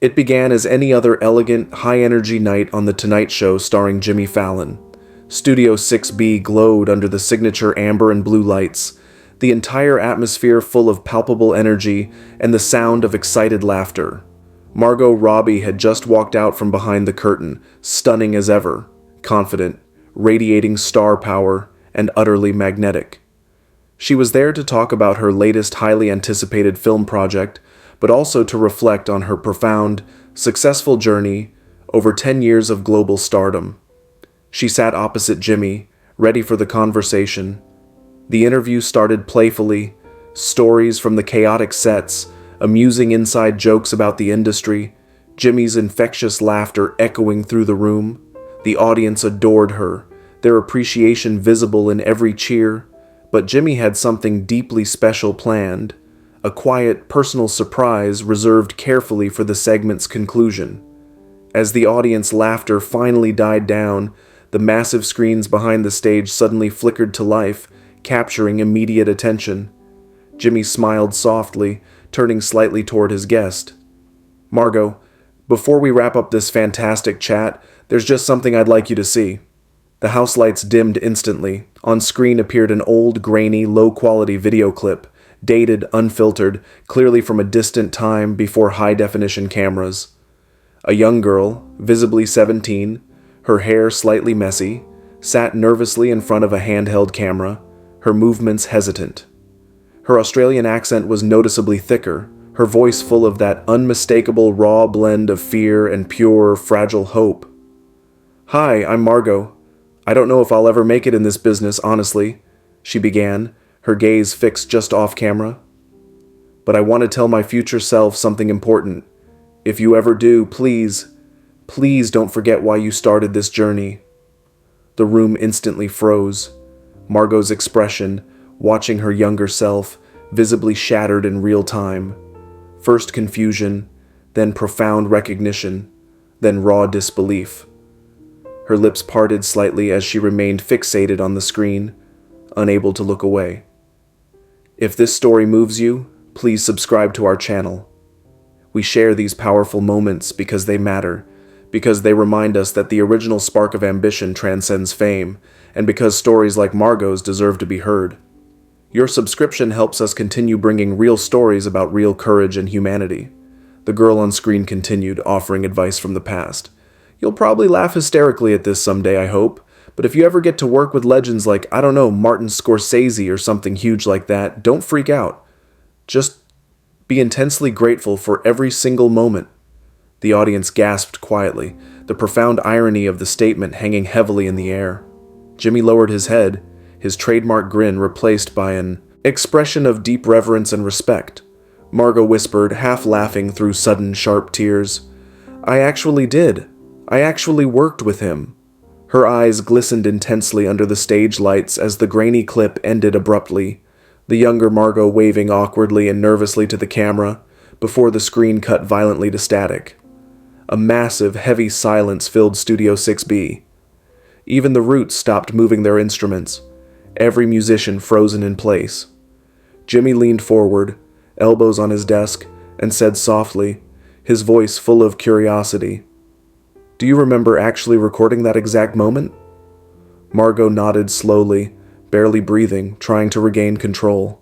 It began as any other elegant, high-energy night on The Tonight Show starring Jimmy Fallon. Studio 6B glowed under the signature amber and blue lights, the entire atmosphere full of palpable energy and the sound of excited laughter. Margot Robbie had just walked out from behind the curtain, stunning as ever, confident, radiating star power, and utterly magnetic. She was there to talk about her latest highly anticipated film project, but also to reflect on her profound, successful journey over 10 years of global stardom. She sat opposite Jimmy, ready for the conversation. The interview started playfully, stories from the chaotic sets, amusing inside jokes about the industry, Jimmy's infectious laughter echoing through the room. The audience adored her, their appreciation visible in every cheer. But Jimmy had something deeply special planned, a quiet, personal surprise reserved carefully for the segment's conclusion. As the audience laughter finally died down, the massive screens behind the stage suddenly flickered to life, capturing immediate attention. Jimmy smiled softly, turning slightly toward his guest. "Margot, before we wrap up this fantastic chat, there's just something I'd like you to see." The house lights dimmed instantly. On screen appeared an old, grainy, low-quality video clip, dated, unfiltered, clearly from a distant time before high-definition cameras. A young girl, visibly 17, her hair slightly messy, sat nervously in front of a handheld camera, her movements hesitant. Her Australian accent was noticeably thicker, her voice full of that unmistakable raw blend of fear and pure, fragile hope. "Hi, I'm Margot. I don't know if I'll ever make it in this business, honestly," she began, her gaze fixed just off camera. "But I want to tell my future self something important. If you ever do, please, please don't forget why you started this journey." The room instantly froze. Margot's expression, watching her younger self, visibly shattered in real time. First confusion, then profound recognition, then raw disbelief. Her lips parted slightly as she remained fixated on the screen, unable to look away. If this story moves you, please subscribe to our channel. We share these powerful moments because they matter, because they remind us that the original spark of ambition transcends fame, and because stories like Margot's deserve to be heard. Your subscription helps us continue bringing real stories about real courage and humanity. The girl on screen continued, offering advice from the past. "You'll probably laugh hysterically at this someday, I hope, but if you ever get to work with legends like, I don't know, Martin Scorsese or something huge like that, don't freak out. Just be intensely grateful for every single moment." The audience gasped quietly, the profound irony of the statement hanging heavily in the air. Jimmy lowered his head, his trademark grin replaced by an expression of deep reverence and respect. Margot whispered, half laughing through sudden sharp tears, "I actually did. I actually worked with him." Her eyes glistened intensely under the stage lights as the grainy clip ended abruptly, the younger Margot waving awkwardly and nervously to the camera, before the screen cut violently to static. A massive, heavy silence filled Studio 6B. Even the Roots stopped moving their instruments, every musician frozen in place. Jimmy leaned forward, elbows on his desk, and said softly, his voice full of curiosity, "Do you remember actually recording that exact moment?" Margot nodded slowly, barely breathing, trying to regain control.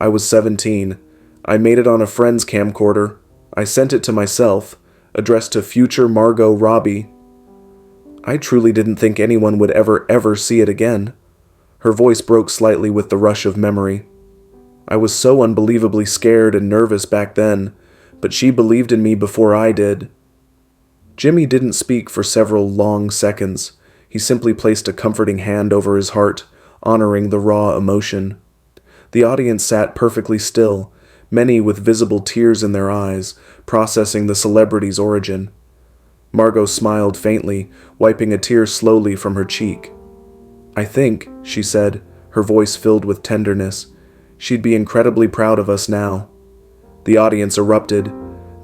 "I was 17. I made it on a friend's camcorder. I sent it to myself, addressed to future Margot Robbie. I truly didn't think anyone would ever see it again." Her voice broke slightly with the rush of memory. "I was so unbelievably scared and nervous back then, but she believed in me before I did." Jimmy didn't speak for several long seconds. He simply placed a comforting hand over his heart, honoring the raw emotion. The audience sat perfectly still, many with visible tears in their eyes, processing the celebrity's origin. Margot smiled faintly, wiping a tear slowly from her cheek. "I think," she said, her voice filled with tenderness, "she'd be incredibly proud of us now." The audience erupted,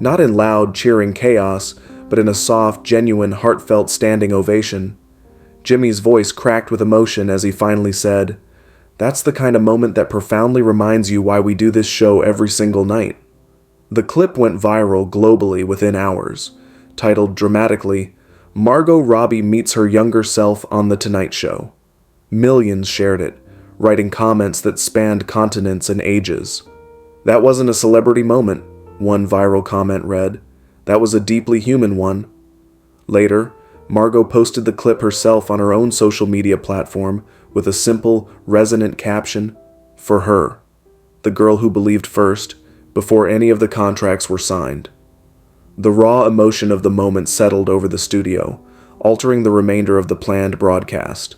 not in loud, cheering chaos, but in a soft, genuine, heartfelt standing ovation. Jimmy's voice cracked with emotion as he finally said, "That's the kind of moment that profoundly reminds you why we do this show every single night." The clip went viral globally within hours, titled dramatically, "Margot Robbie Meets Her Younger Self on The Tonight Show." Millions shared it, writing comments that spanned continents and ages. "That wasn't a celebrity moment," one viral comment read. "That was a deeply human one." Later, Margot posted the clip herself on her own social media platform with a simple, resonant caption, "For her, the girl who believed first, before any of the contracts were signed." The raw emotion of the moment settled over the studio, altering the remainder of the planned broadcast.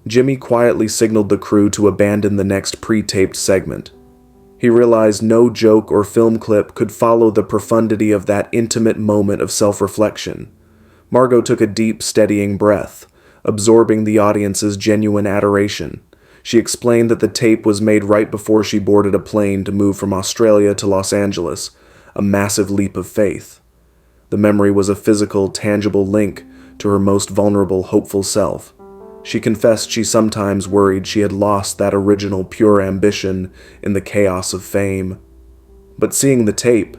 Jimmy quietly signaled the crew to abandon the next pre-taped segment. He realized no joke or film clip could follow the profundity of that intimate moment of self-reflection. Margot took a deep, steadying breath, absorbing the audience's genuine adoration. She explained that the tape was made right before she boarded a plane to move from Australia to Los Angeles, a massive leap of faith. The memory was a physical, tangible link to her most vulnerable, hopeful self. She confessed she sometimes worried she had lost that original pure ambition in the chaos of fame. But seeing the tape,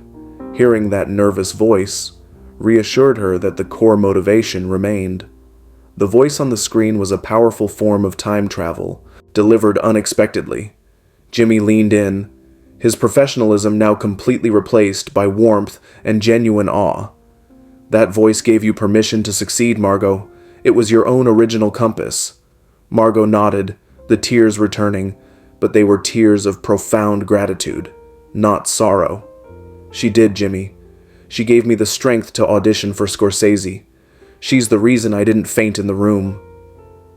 hearing that nervous voice, reassured her that the core motivation remained. The voice on the screen was a powerful form of time travel, delivered unexpectedly. Jimmy leaned in, his professionalism now completely replaced by warmth and genuine awe. "That voice gave you permission to succeed, Margot. It was your own original compass." Margot nodded, the tears returning, but they were tears of profound gratitude, not sorrow. "She did, Jimmy. She gave me the strength to audition for Scorsese. She's the reason I didn't faint in the room."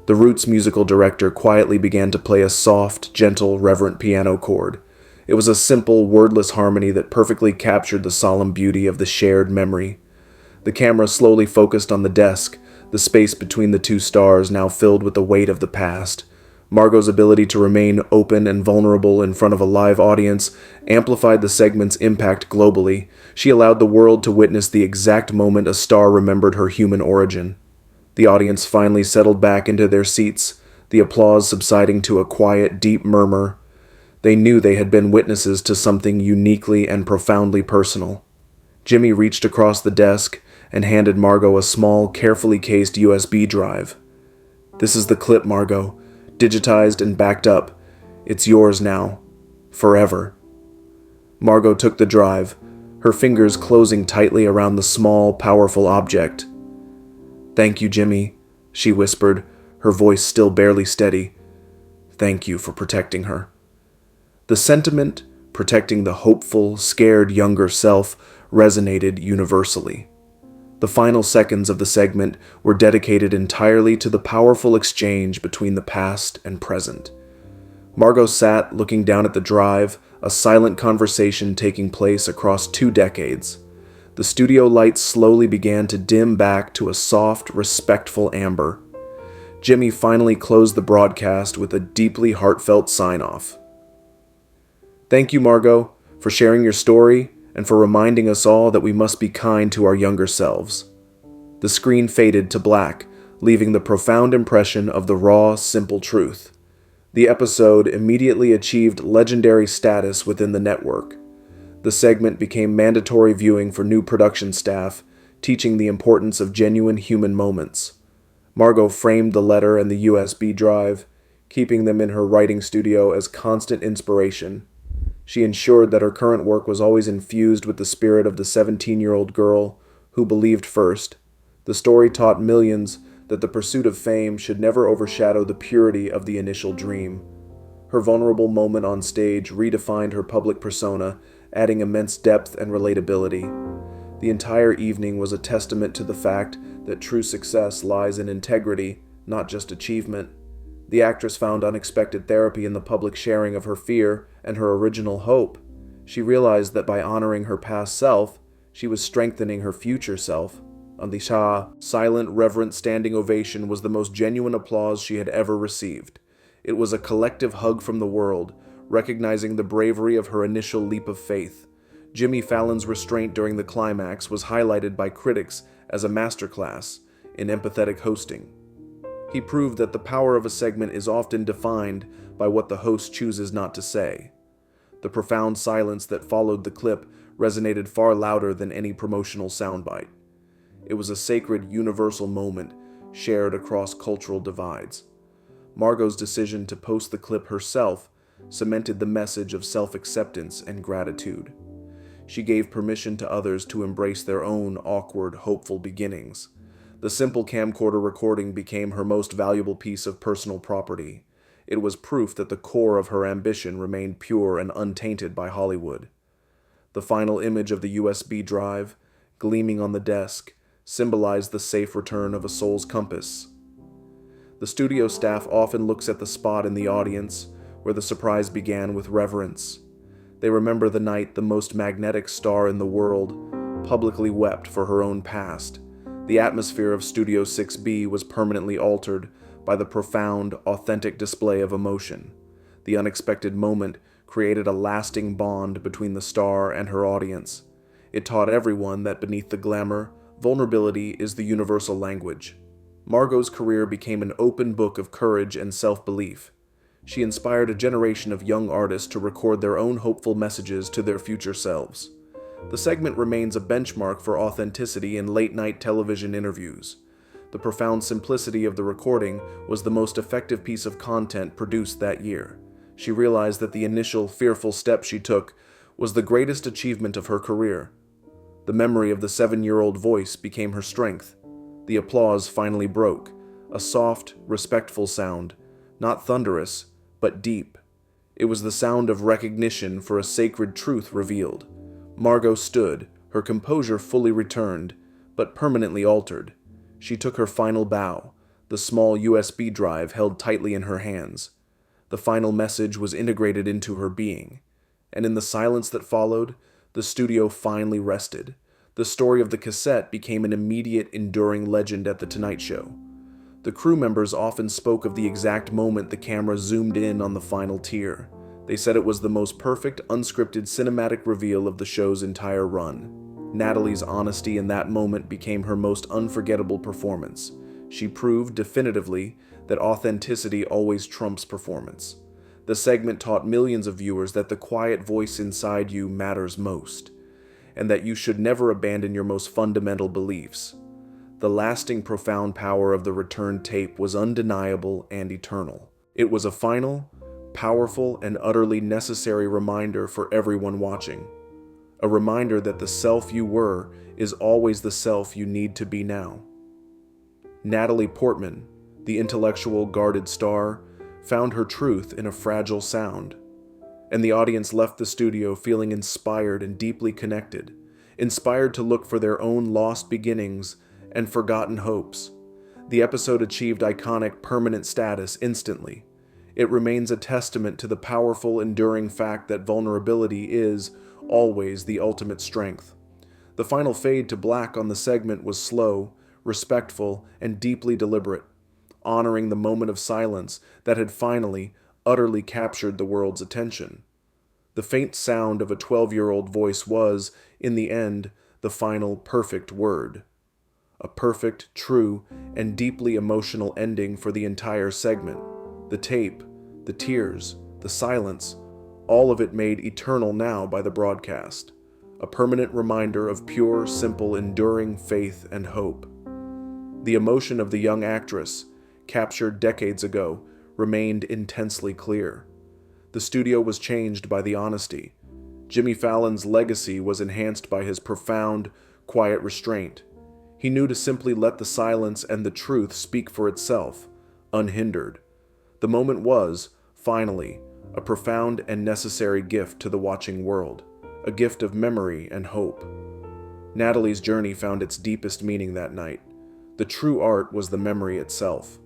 The Roots musical director quietly began to play a soft, gentle, reverent piano chord. It was a simple, wordless harmony that perfectly captured the solemn beauty of the shared memory. The camera slowly focused on the desk, the space between the two stars now filled with the weight of the past. Margot's ability to remain open and vulnerable in front of a live audience amplified the segment's impact globally. She allowed the world to witness the exact moment a star remembered her human origin. The audience finally settled back into their seats, the applause subsiding to a quiet, deep murmur. They knew they had been witnesses to something uniquely and profoundly personal. Jimmy reached across the desk and handed Margot a small, carefully cased USB drive. "This is the clip, Margot. Digitized and backed up. It's yours now. Forever." Margot took the drive, her fingers closing tightly around the small, powerful object. "Thank you, Jimmy," she whispered, her voice still barely steady. "Thank you for protecting her." The sentiment, protecting the hopeful, scared younger self, resonated universally. The final seconds of the segment were dedicated entirely to the powerful exchange between the past and present. Margot sat looking down at the drive, a silent conversation taking place across 2 decades. The studio lights slowly began to dim back to a soft, respectful amber. Jimmy finally closed the broadcast with a deeply heartfelt sign-off. "Thank you, Margot, for sharing your story and for reminding us all that we must be kind to our younger selves." The screen faded to black, leaving the profound impression of the raw, simple truth. The episode immediately achieved legendary status within the network. The segment became mandatory viewing for new production staff, teaching the importance of genuine human moments. Margot framed the letter and the USB drive, keeping them in her writing studio as constant inspiration. She ensured that her current work was always infused with the spirit of the 17-year-old girl who believed first. The story taught millions that the pursuit of fame should never overshadow the purity of the initial dream. Her vulnerable moment on stage redefined her public persona, adding immense depth and relatability. The entire evening was a testament to the fact that true success lies in integrity, not just achievement. The actress found unexpected therapy in the public sharing of her fear and her original hope. She realized that by honoring her past self, she was strengthening her future self. On the silent, reverent standing ovation was the most genuine applause she had ever received. It was a collective hug from the world, recognizing the bravery of her initial leap of faith. Jimmy Fallon's restraint during the climax was highlighted by critics as a masterclass in empathetic hosting. He proved that the power of a segment is often defined by what the host chooses not to say. The profound silence that followed the clip resonated far louder than any promotional soundbite. It was a sacred, universal moment shared across cultural divides. Margot's decision to post the clip herself cemented the message of self-acceptance and gratitude. She gave permission to others to embrace their own awkward, hopeful beginnings. The simple camcorder recording became her most valuable piece of personal property. It was proof that the core of her ambition remained pure and untainted by Hollywood. The final image of the USB drive, gleaming on the desk, symbolized the safe return of a soul's compass. The studio staff often looks at the spot in the audience where the surprise began with reverence. They remember the night the most magnetic star in the world publicly wept for her own past. The atmosphere of Studio 6B was permanently altered by the profound, authentic display of emotion. The unexpected moment created a lasting bond between the star and her audience. It taught everyone that beneath the glamour, vulnerability is the universal language. Margot's career became an open book of courage and self-belief. She inspired a generation of young artists to record their own hopeful messages to their future selves. The segment remains a benchmark for authenticity in late-night television interviews. The profound simplicity of the recording was the most effective piece of content produced that year. She realized that the initial fearful step she took was the greatest achievement of her career. The memory of the 7-year-old voice became her strength. The applause finally broke, a soft, respectful sound, not thunderous, but deep. It was the sound of recognition for a sacred truth revealed. Margot stood, her composure fully returned, but permanently altered. She took her final bow, the small USB drive held tightly in her hands. The final message was integrated into her being, and in the silence that followed, the studio finally rested. The story of the cassette became an immediate, enduring legend at The Tonight Show. The crew members often spoke of the exact moment the camera zoomed in on the final tear. They said it was the most perfect, unscripted cinematic reveal of the show's entire run. Natalie's honesty in that moment became her most unforgettable performance. She proved definitively that authenticity always trumps performance. The segment taught millions of viewers that the quiet voice inside you matters most, and that you should never abandon your most fundamental beliefs. The lasting, profound power of the returned tape was undeniable and eternal. It was a final, powerful, and utterly necessary reminder for everyone watching. A reminder that the self you were is always the self you need to be now. Natalie Portman, the intellectual guarded star, found her truth in a fragile sound, and the audience left the studio feeling inspired and deeply connected, inspired to look for their own lost beginnings and forgotten hopes. The episode achieved iconic, permanent status instantly. It remains a testament to the powerful, enduring fact that vulnerability is always the ultimate strength. The final fade to black on the segment was slow, respectful, and deeply deliberate, honoring the moment of silence that had finally, utterly captured the world's attention. The faint sound of a 12-year-old voice was, in the end, the final perfect word. A perfect, true, and deeply emotional ending for the entire segment. The tape, the tears, the silence, all of it made eternal now by the broadcast. A permanent reminder of pure, simple, enduring faith and hope. The emotion of the young actress, captured decades ago, remained intensely clear. The studio was changed by the honesty. Jimmy Fallon's legacy was enhanced by his profound, quiet restraint. He knew to simply let the silence and the truth speak for itself, unhindered. The moment was, finally, a profound and necessary gift to the watching world, a gift of memory and hope. Natalie's journey found its deepest meaning that night. The true art was the memory itself.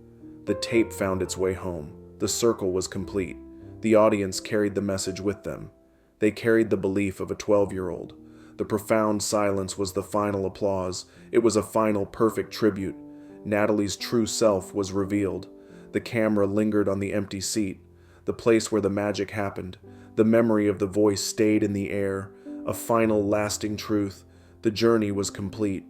The tape found its way home. The circle was complete. The audience carried the message with them. They carried the belief of a 12-year-old. The profound silence was the final applause. It was a final, perfect tribute. Natalie's true self was revealed. The camera lingered on the empty seat, the place where the magic happened. The memory of the voice stayed in the air. A final, lasting truth. The journey was complete.